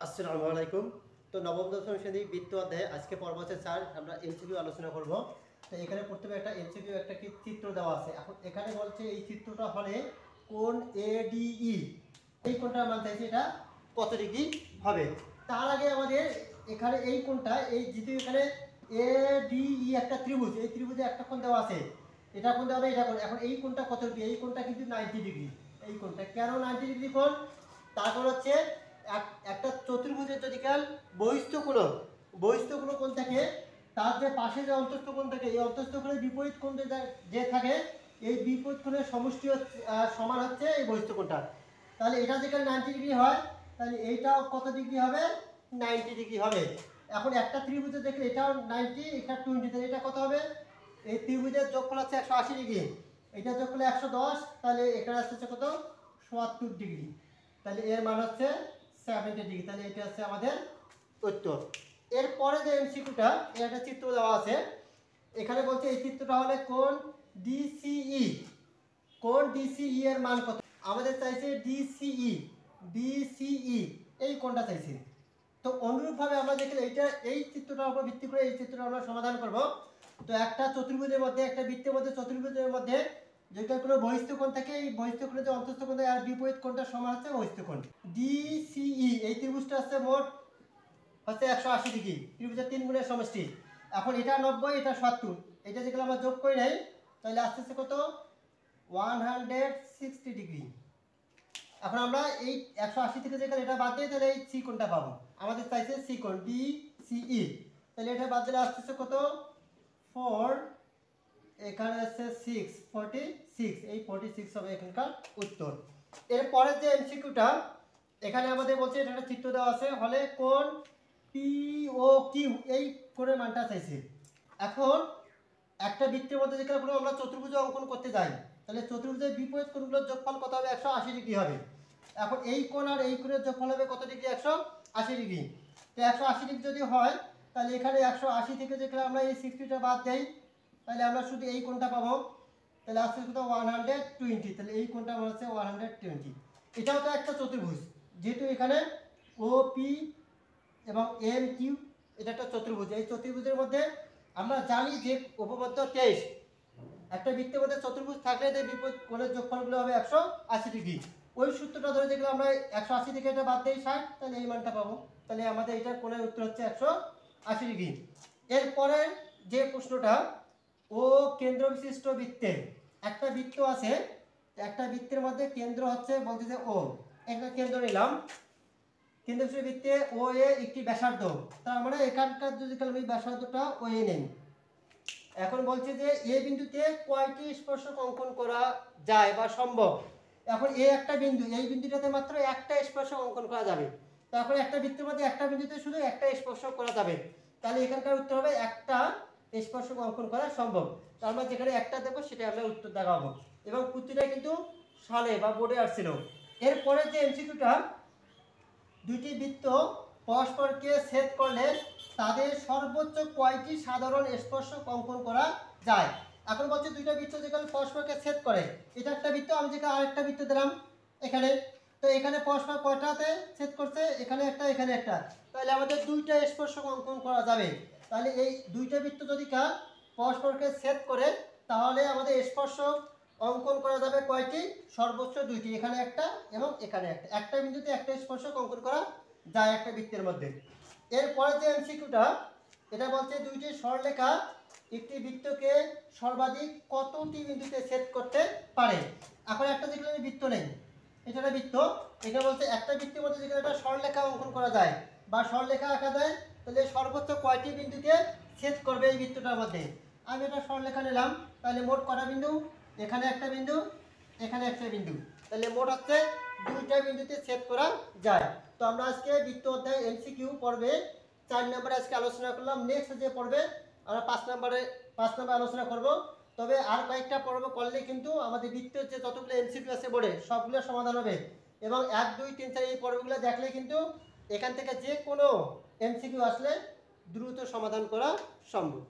আসসালামু আলাইকুম। তো নবম দশম শ্রেণী বৃত্ত অধ্যায়ে আজকে পর্ব হচ্ছে 4। আমরা এমসিকিউ আলোচনা করব। তো এখানে প্রথমে একটা এমসিকিউ একটা কি চিত্র দেওয়া আছে। এখন এখানে বলছে এই চিত্রটা হলে কোণ এডিই, এই কোণটার মান চাইছে এটা কত ডিগ্রি হবে। তার আগে আমাদের এখানে এই কোণটা এই যেহেতু এখানে এডিই একটা ত্রিভুজ, এই ত্রিভুজে একটা কোণ দেওয়া আছে, এটা কোণ দেওয়া আছে, এটা কোণ। এখন এই কোণটা কত ডিগ্রি? এই কোণটা কিন্তু 90 ডিগ্রি। এই কোণটা কেন 90 ডিগ্রি কোণ? তার কারণ হচ্ছে একটা চতুর্ভুজের যদি বহিস্থ কোণ কোণ থাকে, তার যে পাশে যে অন্তস্থ কোণ থাকে, এই অন্তস্থ কোণের বিপরীত কোণ যে থাকে, এই বিপরীত কোণের সমষ্টি সমান হচ্ছে এই বহিস্থ কোণটা। তাহলে এটা যেখানে 90 ডিগ্রি হয়, তাহলে এইটাও কত ডিগ্রি হবে? 90 ডিগ্রি হবে। এখন একটা ত্রিভুজে দেখলে এটাও 90, এটা 20, তাহলে এটা কত হবে? এই ত্রিভুজের যোগফল হচ্ছে 180 ডিগ্রি, এটা যোগ করলে 110, তাহলে এখানে আসছে কত? 70 ডিগ্রি। তাহলে এর মান হচ্ছে 70 ডিগ্রি। তাহলে এটা হচ্ছে আমাদের উত্তর। এরপরে যে এমসিকিউটা, এর একটা চিত্র দেওয়া আছে। এখানে বলছে এই চিত্রটা হলে কোণ ডিসিই, কোণ ডিসিই এর মান কত? আমাদের চাইছে ডিসিই এই কোণটা চাইছে। তো অনুরূপভাবে আমরা দেখলে এইটা এই চিত্রটার উপর ভিত্তি করে এই চিত্রটা আমরা সমাধান করব। তো একটা চতুর্ভুজের মধ্যে, একটা বৃত্তের মধ্যে, চতুর্ভুজের মধ্যে যেটা কোনো বহিস্থ কোণ থাকে, এই বহিস্থ কোণের যে অন্তস্থ কোণ আর বিপরীত কোণটা সমান হচ্ছে বহিস্থ কোণ। ডিসিই এই ত্রিভুজটা হচ্ছে মোট হচ্ছে 180 ডিগ্রি, ত্রিভুজের 3 গুণের সমষ্টি। এখন এটা 90, এটা 70, এটা যেগুলো আমরা যোগ করি নাই, তাহলে আসতেছে কত? 160 ডিগ্রি। এখন আমরা এই 180 থেকে যেখানে এটা বাদ দিই, তাহলে এই সি কোণটা পাবো। আমাদের চাইছে সি কোণ ডিসিই, তাহলে এটা বাদ দিলে আসতেছে কত? 4, এখানে আছে 6, 46, এই 46 হবে এখানকার উত্তর। এরপরে যে এমসিকিউটা, এখানে আমাদের বলছে এটা একটা চিত্র দেওয়া আছে, হলে কোণ পিওকিউ এই কোণের মানটা চাইছে। এখন একটা বৃত্তের মধ্যে যেখানে কোনো আমরা চতুর্ভুজ অঙ্কন করতে যাই, তাহলে চতুর্ভুজের বিপরীত কোণগুলোর যোগফল কত হবে? 180 ডিগ্রি হবে। এখন এই কোণ আর এই কোণের যোগফল হবে কত ডিগ্রি? 180 ডিগ্রি। তো 180 ডিগ্রি যদি হয়, তাহলে এখানে 180 থেকে যেখানে আমরা এই 60টা বাদ দেই, তাহলে আমরা শুধু এই কোণটা পাবো। তাহলে আসছে কত? 120। তাহলে এই কোণটা আমার হচ্ছে 120। এটাও তো একটা চতুর্ভুজ, যেহেতু এখানে ওপি এবং এম কিউ এটা একটা চতুর্ভুজ। এই চতুর্ভুজের মধ্যে আমরা জানি যে উপপাদ্য 23, একটা বৃত্তের মধ্যে চতুর্ভুজ থাকলে যে বিপরীত কোণের যোগফলগুলো হবে 180 ডিগ্রি। ওই সূত্রটা ধরে যেগুলো আমরা 180 থেকে এটা বাদ দেই 60, তাহলে এই মানটা পাবো। তাহলে আমাদের এটার কোণের উত্তর হচ্ছে 180 ডিগ্রি। এরপরে যে প্রশ্নটা, ও কেন্দ্র বিশিষ্ট বৃত্তে, একটা বৃত্ত আছে, একটা বৃত্তের মধ্যে কেন্দ্র হচ্ছে বলতে যে ও, একটা কেন্দ্র নিলাম, কেন্দ্র বিশিষ্ট বৃত্তে ও এ একটি ব্যাসার্ধ, তার মানে এখানকার যদি আমি ব্যাসার্ধটা ও এ নেই। এখন বলছে যে এ বিন্দুতে কয়টি স্পর্শক অঙ্কন করা যায় বা সম্ভব। এখন এ একটা বিন্দু, এই বিন্দুটাতে মাত্র একটা স্পর্শক অঙ্কন করা যাবে। তো এখন একটা বৃত্তের মধ্যে একটা বিন্দুতে শুধু একটা স্পর্শক করা যাবে, তাহলে এখানকার উত্তর হবে একটা স্পর্শক অঙ্কন করা সম্ভব। তো আমরা যেখানে একটা দেবো সেটা আমরা উত্তর দেখাবো, এবং প্রতিটা কিন্তু সালে বা বোর্ডে আসছিল। এরপরে যে এমসিকিউটা, দুটি বৃত্ত পরস্পরকে ছেদ করলে তাদের সর্বোচ্চ কয়টি সাধারণ স্পর্শক অঙ্কন করা যায়। এখন বলছে দুইটা বৃত্ত যেখানে পরস্পরকে ছেদ করে, এটা একটা বৃত্ত, আমি যেখানে আরেকটা বৃত্ত দিলাম এখানে, তো এখানে পরস্পর কয়টাতে ছেদ করছে? এখানে একটা, এখানে একটা, তাহলে আমাদের দুইটা স্পর্শক অঙ্কন করা যাবে। তাহলে এই দুইটা বৃত্ত যদি পরস্পরকে ছেদ করে, তাহলে আমাদের স্পর্শক অঙ্কন করা যাবে কয়টি? সর্বোচ্চ দুইটি, এখানে একটা এবং এখানে একটা, একটা বিন্দুতে একটা স্পর্শক অঙ্কন করা যায় একটা বৃত্তের মধ্যে। এরপরে যে এমসিকিউটা, এটা বলছে দুইটি সরলরেখা একটি বৃত্তকে সর্বাধিক কতটি বিন্দুতে ছেদ করতে পারে। এখন একটা যেখানে বৃত্ত নেই, এটা একটা বৃত্ত, এটা বলছে একটা বৃত্তের মধ্যে যেখানে একটা সরলরেখা অঙ্কন করা যায় বা সরলরেখা আঁকা যায়, তাহলে সর্বোচ্চ কয়টি বিন্দুকে ছেদ করবে এই বৃত্তটার মধ্যে। আমি এটা সরলরেখা নিলাম, তাহলে মোট কটা বিন্দু? এখানে একটা বিন্দু, এখানে একটা বিন্দু, তাহলে মোট হচ্ছে দুইটা বিন্দুতে ছেদ করা যায়। তো আমরা আজকে বৃত্ত অধ্যায় এমসিকিউ পর্বে 4 নম্বরে আজকে আলোচনা করলাম। নেক্সট যে পর্বে আমরা 5 নম্বর আলোচনা করব। তবে আর কয়েকটা পর্ব করলে কিন্তু আমাদের বৃত্তের যে যতগুলো এমসিকিউ আছে বোর্ডে সবগুলো সমাধান হবে, এবং 1, 2, 3, 4 এই পর্বগুলো দেখলে কিন্তু এখান থেকে যে কোনো এমসিকিউ আসলে দ্রুত সমাধান করা সম্ভব।